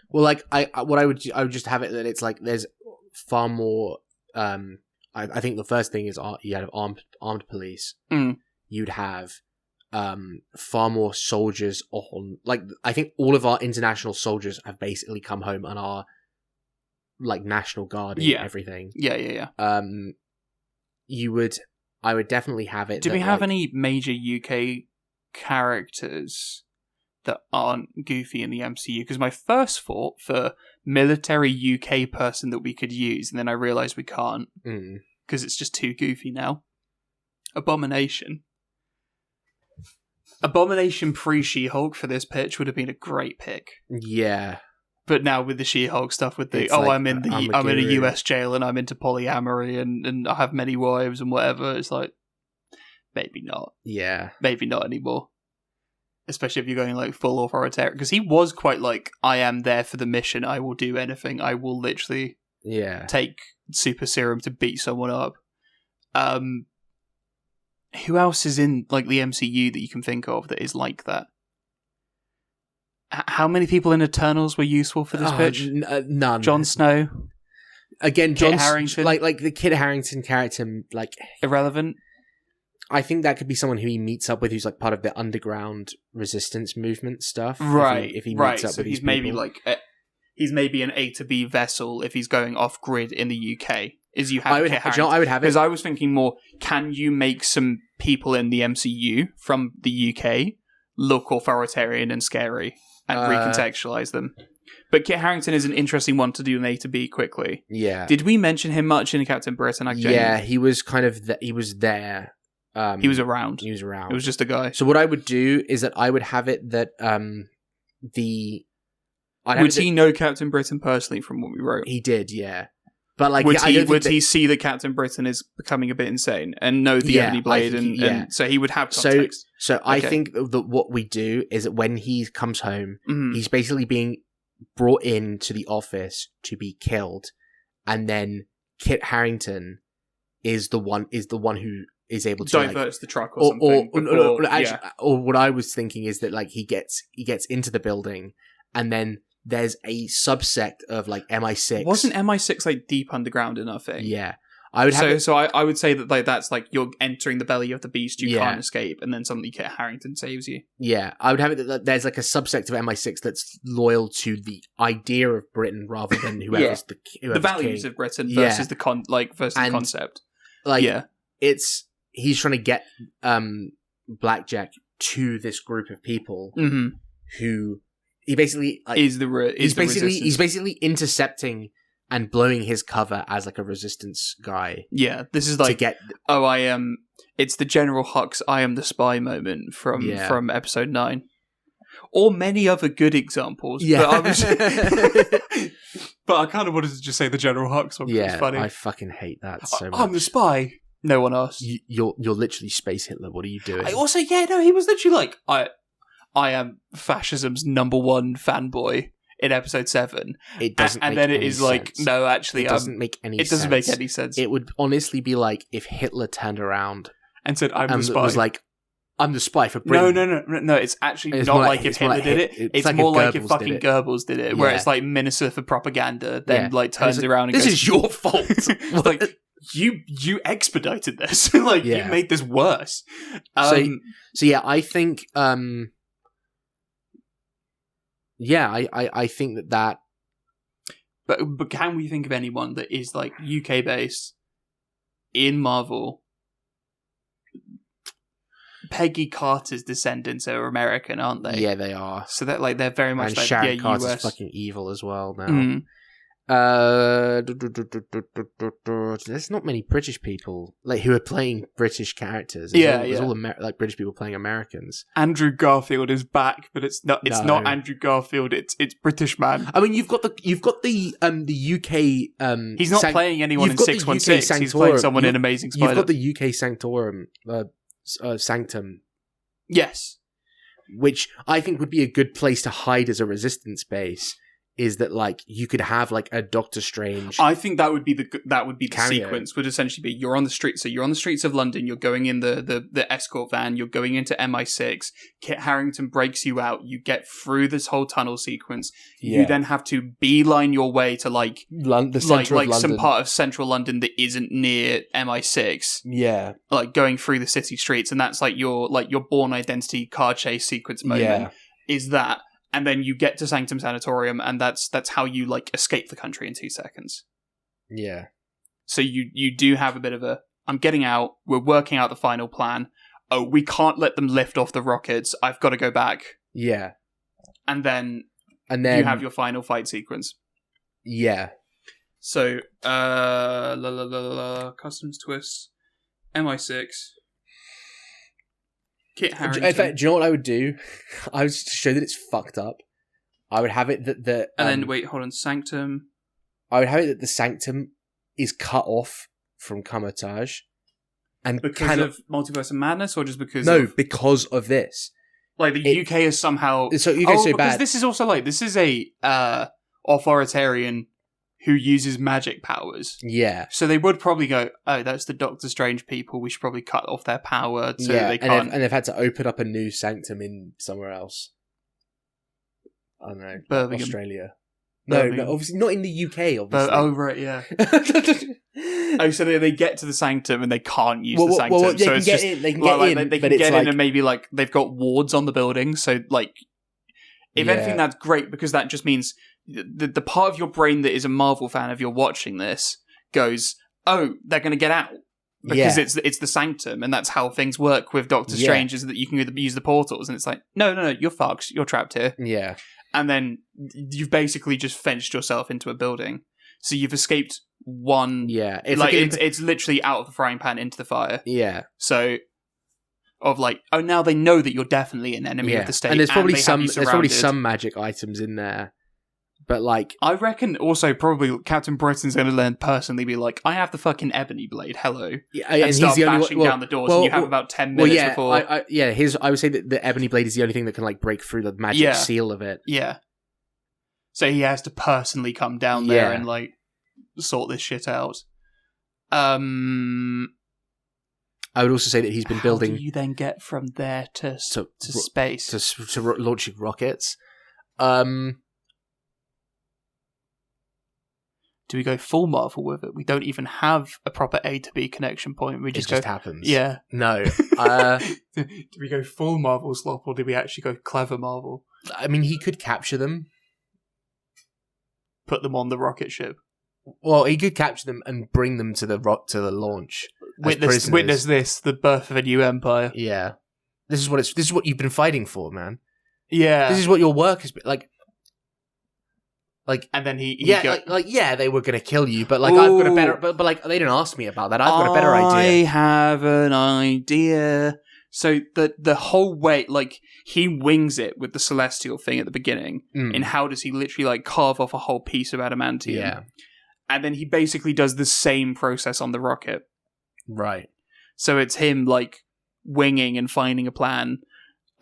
Well, like I would just have it that it's like there's far more. I think the first thing is you have armed police. You'd have. Far more soldiers on, like, I think all of our international soldiers have basically come home and are like National Guard and everything. Yeah. I would definitely have it. Do we have any major UK characters that aren't goofy in the MCU? Because my first thought for military UK person that we could use, and then I realised we can't because it's just too goofy now. Abomination pre-She-Hulk for this pitch would have been a great pick. Yeah. But now with the She-Hulk stuff, with the I'm in a US jail and I'm into polyamory and I have many wives and whatever, it's like, maybe not. Yeah. Maybe not anymore. Especially if you're going like full authoritarian. Because he was quite like, I am there for the mission, I will do anything, I will literally take super serum to beat someone up. Who else is in like the MCU that you can think of that is like that? How many people in Eternals were useful for this pitch? None. Jon Snow. Again, Kit Harington. Like the Kit Harington character, like irrelevant. I think that could be someone who he meets up with, who's like part of the underground resistance movement stuff. Right. If he meets up with these people. Maybe like he's maybe an A to B vessel if he's going off grid in the UK. I would have it. Because I was thinking more, can you make some people in the MCU from the UK look authoritarian and scary and recontextualize them? But Kit Harington is an interesting one to do an A to B quickly. Yeah. Did we mention him much in Captain Britain? Yeah, he was kind of he was there. He was around. He was around. It was just a guy. So what I would do is that I would have it that would he know Captain Britain personally from what we wrote? He did, yeah. But like, would he see that Captain Britain is becoming a bit insane and know the Ebony Blade, and so he would have context? So I think that what we do is that when he comes home, he's basically being brought into the office to be killed, and then Kit Harington is the one who is able to diverts the truck or something. Or what I was thinking is that like he gets into the building, and then there's a subsect of like MI6. Wasn't MI6 like deep underground enough thing? Yeah. I would have I would say that like that's like you're entering the belly of the beast, you can't escape, and then suddenly Kit Harington saves you. Yeah. I would have it that there's like a subsect of MI6 that's loyal to the idea of Britain rather than whoever's the values king. Of Britain versus the concept. Like he's trying to get Blackjack to this group of people who he basically like, he's basically intercepting and blowing his cover as like a resistance guy. Yeah, this is like I am. It's the General Hux "I am the spy" moment from episode 9, or many other good examples. Yeah, but I kind of wanted to just say the General Hux one. Yeah, it's funny. I fucking hate that so much. I'm the spy. No one asked. You're literally Space Hitler. What are you doing? He was literally like, I am fascism's #1 fanboy in episode 7. It doesn't, and then it is sense. Like, no, actually, it doesn't make any. It doesn't make any sense. It would honestly be like if Hitler turned around and said, "I'm the spy." Was like, "I'm the spy for Britain." No. It's actually not like if Hitler did it. It's like more like if fucking Goebbels did it, where it's like Minister for Propaganda then like turns around and this goes, is your fault. Like, you expedited this. Like, you made this worse. So yeah, I think I think that. But can we think of anyone that is like UK based in Marvel? Peggy Carter's descendants are American, aren't they? Yeah, they are. So that like they're very much and like Sharon Carter's US. Fucking evil as well now. Mm. There's not many British people like who are playing British characters. There's all like British people playing Americans. Andrew Garfield is back, but it's not Andrew Garfield. It's British man. I mean, you've got the UK. He's not playing anyone in 616. He's playing someone in Amazing Spider. You've got the UK Sanctorum, Sanctum. Yes, which I think would be a good place to hide as a resistance base. Is that like you could have like a Doctor Strange? I think that would be the sequence. Would essentially be you're on the streets. So you're on the streets of London. You're going in the escort van. You're going into MI6. Kit Harington breaks you out. You get through this whole tunnel sequence. You then have to beeline your way to like the center of London. Some part of central London that isn't near MI6. Yeah, like going through the city streets, and that's like your Bourne Identity car chase sequence moment. Yeah. Is that? And then you get to Sanctum Sanatorium, and that's how you like escape the country in 2 seconds. Yeah. So you do have a bit of I'm getting out. We're working out the final plan. Oh, we can't let them lift off the rockets. I've got to go back. Yeah. And then you have your final fight sequence. Yeah. So customs twists, MI6. Kit Harington. In fact, do you know what I would do? I would to show that it's fucked up. I would have it that the and then wait, hold on, Sanctum. I would have it that the Sanctum is cut off from Kamar-Taj, and because of Multiverse of Madness, or just because because of this. Like the UK is somehow so UK's so bad. This is also like this is a authoritarian who uses magic powers. Yeah. So they would probably go, oh, that's the Doctor Strange people. We should probably cut off their power so they can't. And they've had to open up a new sanctum in somewhere else. I don't know. Birmingham. Australia. No, obviously not in the UK, obviously. Oh, right, yeah. So they get to the sanctum and they can't use the sanctum. Well, they can get in. They can get in. They can get in and maybe like they've got wards on the building. So like, if anything, that's great because that just means the part of your brain that is a Marvel fan, if you're watching this, goes, oh, they're going to get out. Because it's the sanctum, and that's how things work with Doctor Strange, is that you can use the portals, and it's like, no, you're fucked, you're trapped here. Yeah. And then you've basically just fenced yourself into a building. So you've escaped one... Yeah. It's literally out of the frying pan into the fire. Yeah. So, of like, oh, now they know that you're definitely an enemy of the state. And there's probably some magic items in there. But like, I reckon also probably Captain Britain's going to learn personally be like, I have the fucking ebony blade, hello. Yeah, and start bashing down the doors and you have about 10 minutes before... I would say that the ebony blade is the only thing that can like break through the magic seal of it. Yeah. So he has to personally come down there and like sort this shit out. I would also say that he's been building... How do you then get from there to space? To launching rockets. Do we go full Marvel with it? We don't even have a proper A to B connection point. We just happens. Yeah. No. Do we go full Marvel slop, or do we actually go clever Marvel? I mean, he could capture them. Put them on the rocket ship. Well, he could capture them and bring them to the launch. Witness this, the birth of a new empire. Yeah. This is what you've been fighting for, man. Yeah. This is what your work has been like. and then he they were gonna kill you, but like I've got a better, but like they didn't ask me about that. I've got a better idea. I have an idea. So the whole way, like he wings it with the celestial thing at the beginning. In how does he literally like carve off a whole piece of adamantium? Yeah, and then he basically does the same process on the rocket. Right. So it's him like winging and finding a plan.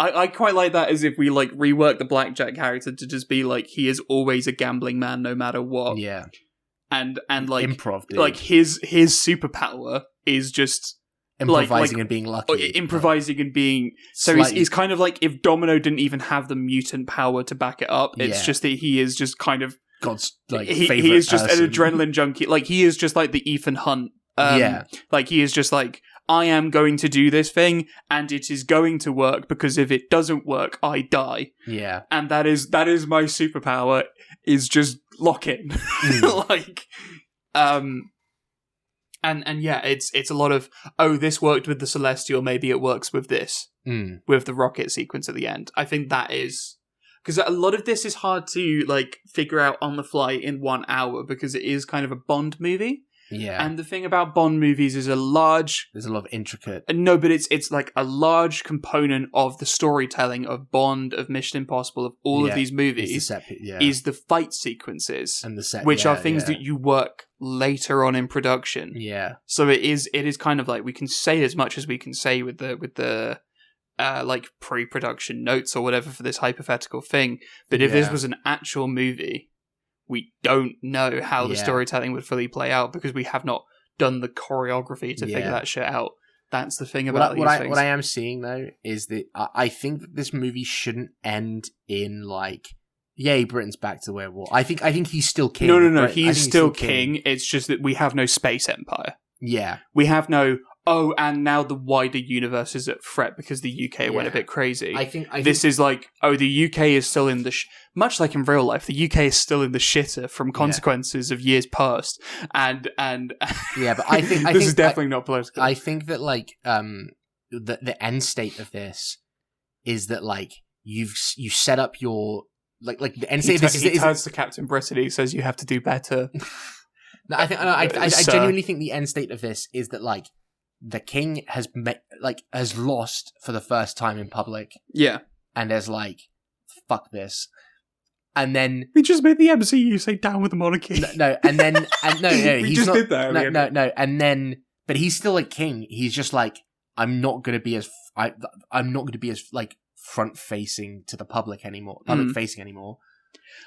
I quite like that as if we like rework the Blackjack character to just be like he is always a gambling man no matter what. Yeah. And like improv, dude. Like his superpower is just improvising and being lucky. Improvising and being so he's kind of like if Domino didn't even have the mutant power to back it up, it's just that he is just kind of God's like favorite he is just person. An adrenaline junkie. Like he is just like the Ethan Hunt. Like he is just like I am going to do this thing and it is going to work because if it doesn't work, I die. Yeah. And that is my superpower is just lock in. Like, and yeah, it's a lot of, this worked with the Celestial, maybe it works with this, with the rocket sequence at the end. I think that is, because a lot of this is hard to like figure out on the fly in 1 hour because it is kind of a Bond movie. Yeah. And the thing about Bond movies is there's a lot of intricate. No, but it's like a large component of the storytelling of Bond, of Mission Impossible, of all of these movies is the fight sequences and the set, which are things that you work later on in production. Yeah. So it is kind of like we can say as much as we can say with the like pre-production notes or whatever for this hypothetical thing, but if this was an actual movie, we don't know how the storytelling would fully play out because we have not done the choreography to figure that shit out. That's the thing about these things. What I am seeing, though, is that I think that this movie shouldn't end in, like, yay, Britain's back to where war. I think he's still king. No. He's still king. It's just that we have no space empire. Yeah. We have no... and now the wider universe is at threat because the UK went a bit crazy. I think this is like, the UK is still in the... much like in real life, the UK is still in the shitter from consequences of years past. And yeah, but I think... this is definitely not political. I think that, like, the end state of this is that, like, you set up your... Like the end state of this is... He turns to Captain Britain, he says, you have to do better. No, I genuinely think the end state of this is that, like, the king has lost for the first time in public. Yeah. And there's like, fuck this. And then... We just made the MCU say down with the monarchy. No, we he's just not, did that. No, and then... But he's still like king. He's just like, I'm not going to be as like front-facing to the public anymore. Public-facing anymore.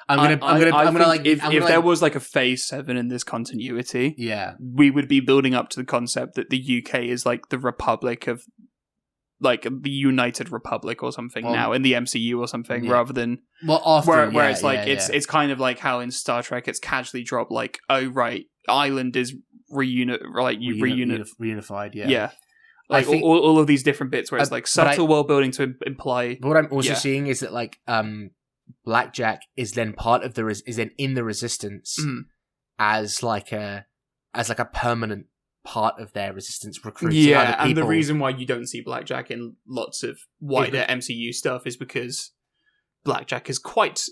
If there was like a phase 7 in this continuity, we would be building up to the concept that the UK is like the Republic of, like the United Republic or something now in the MCU or something, rather than where it's like it's kind of like how in Star Trek it's casually dropped like, oh right, Ireland is reunified. Yeah. Like all of these different bits where it's like subtle world building to imply. But what I'm also seeing is that like Blackjack is then part of is then in the resistance as like a permanent part of their resistance recruiting other people. And the reason why you don't see Blackjack in lots of wider MCU stuff is because Blackjack is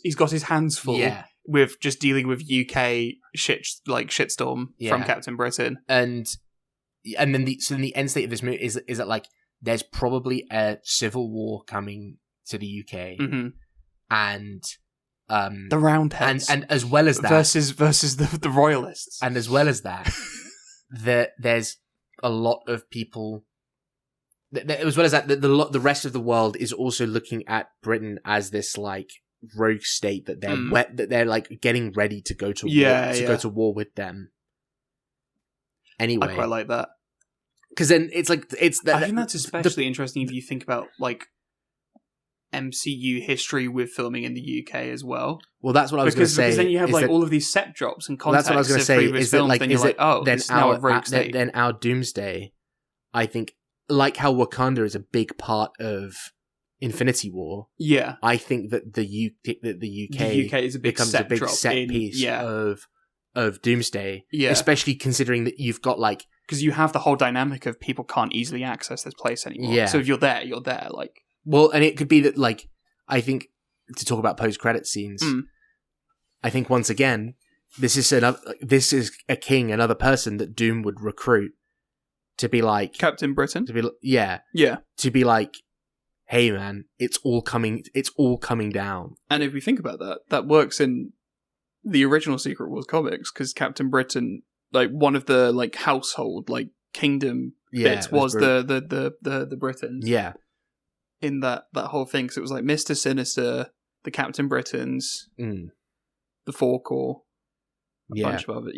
he's got his hands full with just dealing with UK shitstorm from Captain Britain. And then the end state of this movie is that like there's probably a civil war coming to the UK. And the Roundheads, and as well as that, versus the Royalists, and as well as that, there's a lot of people. As well as that, the rest of the world is also looking at Britain as this like rogue state that they're like getting ready to go to go to war with them. Anyway, I quite like that because then I think that's especially interesting if you think about like MCU history with filming in the UK as well. Well, that's what I was going to say. Because then you have like all of these set drops and context. That's what I was going to say. Is that like, then our Doomsday, I think, like how Wakanda is a big part of Infinity War. Yeah, I think that the UK is a big becomes set a big set piece of Doomsday. Yeah, especially considering that you've got like because you have the whole dynamic of people can't easily access this place anymore. Yeah, so if you're there, you're there. Like. Well, and it could be that, like, I think, to talk about post-credit scenes, I think once again, this is a king, another person that Doom would recruit to be like Captain Britain. To be yeah. To be like, hey man, it's all coming down. And if we think about that, that works in the original Secret Wars comics, because Captain Britain, like one of the like household like kingdom bits was the Britons. Yeah. In that whole thing, because it was like Mr. Sinister, the Captain Britons, the Four Corps, a bunch of other,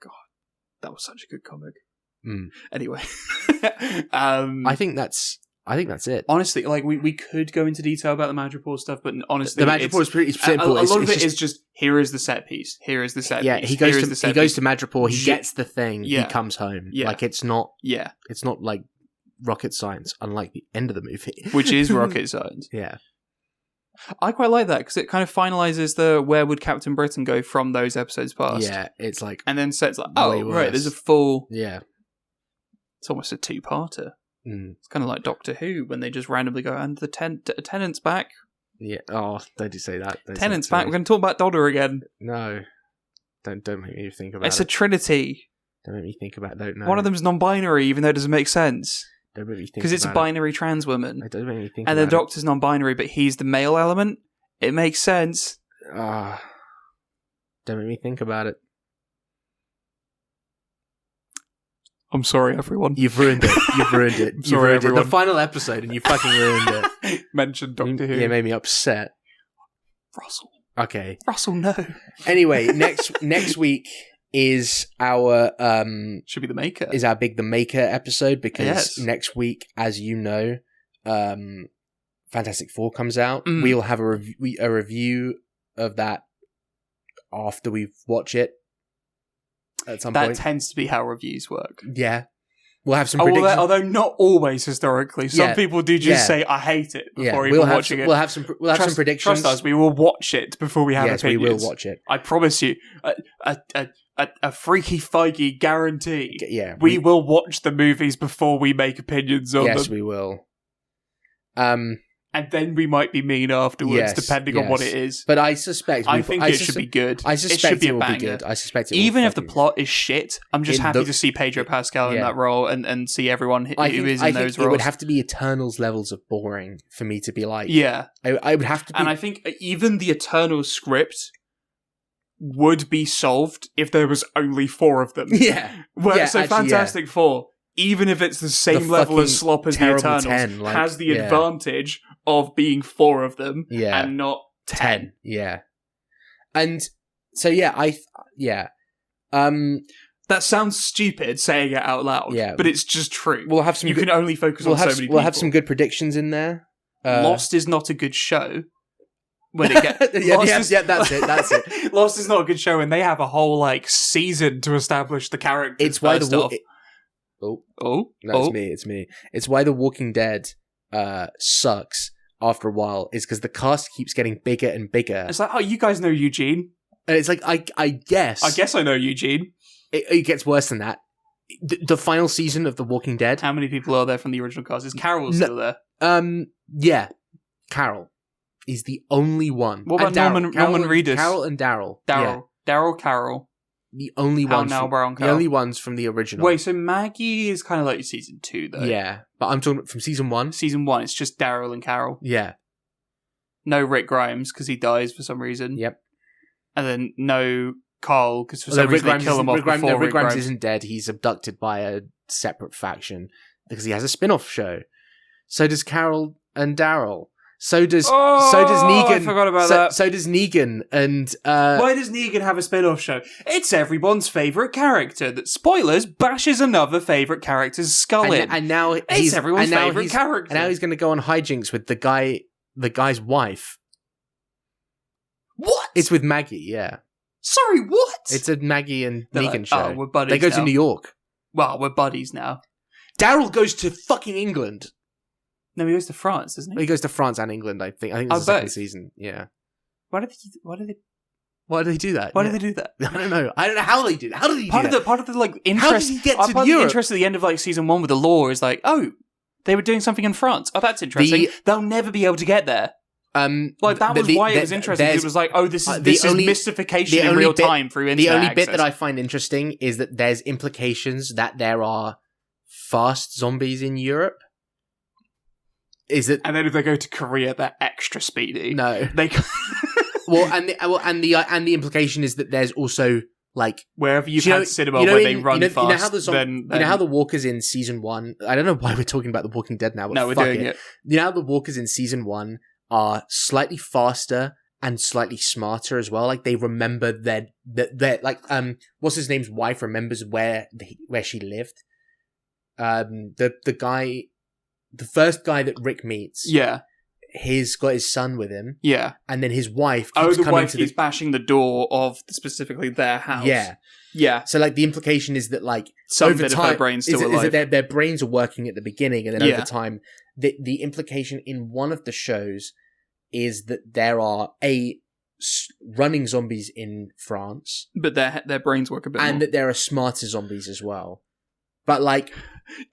God, that was such a good comic. Anyway, I think that's it. Honestly, like we could go into detail about the Madripoor stuff, but honestly, the Madripoor is pretty simple. A lot of it is just here is the set piece. Here is the set piece. Yeah, he goes to Madripoor. He gets the thing. He comes home. Yeah. Like it's not like rocket science, unlike the end of the movie, which is rocket science. Yeah, I quite like that because it kind of finalizes the where would Captain Britain go from those episodes past. Yeah, it's like, and then sets like, oh right, there's a full. Yeah, it's almost a two-parter. Mm. It's kind of like Doctor Who when they just randomly go, and the Tennant's back. Yeah. Oh, don't you say that? Tennant's back. We're going to talk about Donna again. No, don't make me think about it. It's a trinity. Don't make me think about it. No. One of them's non-binary, even though it doesn't make sense. Don't make me think because it's a binary trans woman. It doesn't make me think. And the Doctor's non-binary, but he's the male element. It makes sense. Don't make me think about it. I'm sorry, everyone. You've ruined it. You've ruined it. You've ruined it. The final episode, and you fucking ruined it. Mentioned Doctor Who. Yeah, made me upset. Russell. Okay. Russell, no. Anyway, next week is our should be the Maker. Is our big The Maker episode, because next week, as you know, Fantastic Four comes out. We'll have a review of that after we watch it. At some point. That tends to be how reviews work. Yeah. We'll have some predictions. Although not always historically. Some people do just say, I hate it before even watching it. We'll have some predictions. Trust us, we will watch it before we have opinions. Yes, we will watch it. I promise you. A freaky Feige guarantee. Yeah. We will watch the movies before we make opinions on them. Yes, we will. And then we might be mean afterwards, depending on what it is. But I suspect... I think it should be good. I suspect it will be good. I suspect it will. Even if the plot is shit, I'm just happy to see Pedro Pascal in that role and see everyone who is in those roles. It would have to be Eternals levels of boring for me to be like... Yeah. I would have to be... And I think even the Eternals script would be solved if there was only 4 of them. Yeah. Fantastic Four, even if it's the same level of slop as the Eternals, has the advantage of being 4 of them and not 10. Yeah. And so, that sounds stupid saying it out loud, but it's just true. We'll have some. You can only focus on so many people. We'll have some good predictions in there. Lost is not a good show. When it gets that's it. Lost is not a good show, and they have a whole season to establish the characters. It's why It's me. It's why The Walking Dead sucks after a while, is because the cast keeps getting bigger and bigger. It's like, oh, you guys know Eugene. And it's like, I guess. I guess I know Eugene. It gets worse than that. The final season of The Walking Dead. How many people are there from the original cast? Is Carol still there? Yeah. Carol. He's the only one. What about Norman Reedus? Carol and Daryl. Carol. The only ones. The only ones from the original. Wait, so Maggie is kind of like season 2, though. Yeah, but I'm talking from season 1. Season 1, it's just Daryl and Carol. Yeah. No Rick Grimes because he dies for some reason. Yep. And then no Carl because for some reason they kill him off before Rick Grimes isn't dead. He's abducted by a separate faction because he has a spin-off show. So does Carol and Daryl. So does Negan. I forgot about that. So does Negan. And why does Negan have a spin-off show? It's everyone's favourite character that, spoilers, bashes another favourite character's skull in. And now it's everyone's favourite character. And now he's going to go on hijinks with the guy's wife. What? It's with Maggie, yeah. Sorry, what? It's a Maggie and Negan show. Oh, we're buddies They go now. to New York. Well, we're buddies now. Daryl goes to fucking England. No, he goes to France, doesn't he? He goes to France and England, I think. I think this is the second season. Yeah. Why do they do that? Why do they do that? I don't know. I don't know how they do that. How did he do that? Part of the interest... How did he get to Europe? The interest at the end of season 1 with the law is oh, they were doing something in France. Oh, that's interesting. They'll never be able to get there. Like that was why it was interesting. It was like, oh, this is mystification in real time through internet The only access. bit that I find interesting is that there's implications that there are fast zombies in Europe. And then if they go to Korea, they're extra speedy. No, they. and the implication is that there's also like wherever you've had cinema where they run fast. You know how the walkers in season 1. I don't know why we're talking about The Walking Dead now. But no, we're doing it. You know how the walkers in season 1 are slightly faster and slightly smarter as well. Like they remember their like what's his name's wife remembers where she lived. The first guy that Rick meets, he's got his son with him, and then his wife. Keeps bashing the door of specifically their house. Yeah. So like the implication is that like some over bit time, of her brain's still alive. Is that their brains are working at the beginning, and then over time, the implication in one of the shows is that there are running zombies in France, but their brains work a bit more, and that there are smarter zombies as well. But like,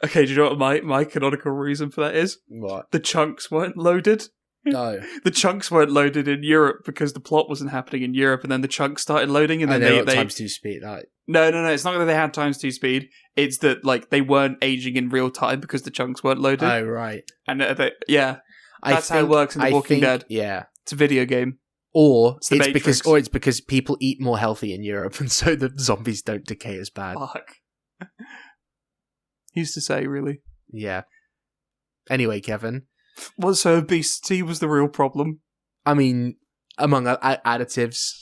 okay, do you know what my canonical reason for that is? What? The chunks weren't loaded. No, the chunks weren't loaded in Europe because the plot wasn't happening in Europe, and then the chunks started loading, and then they times 2 speed. Like. No. It's not that they had times 2 speed. It's that like they weren't aging in real time because the chunks weren't loaded. Oh right. And that's how it works in The Walking Dead. Yeah, it's a video game. Or it's because people eat more healthy in Europe, and so the zombies don't decay as bad. Fuck. Used to say, really. Yeah. Anyway, Kevin. Well, so obesity was the real problem. I mean, among additives,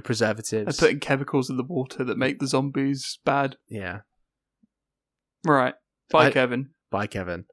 preservatives. And putting chemicals in the water that make the zombies bad. Yeah. Right. Bye, Kevin. Bye, Kevin.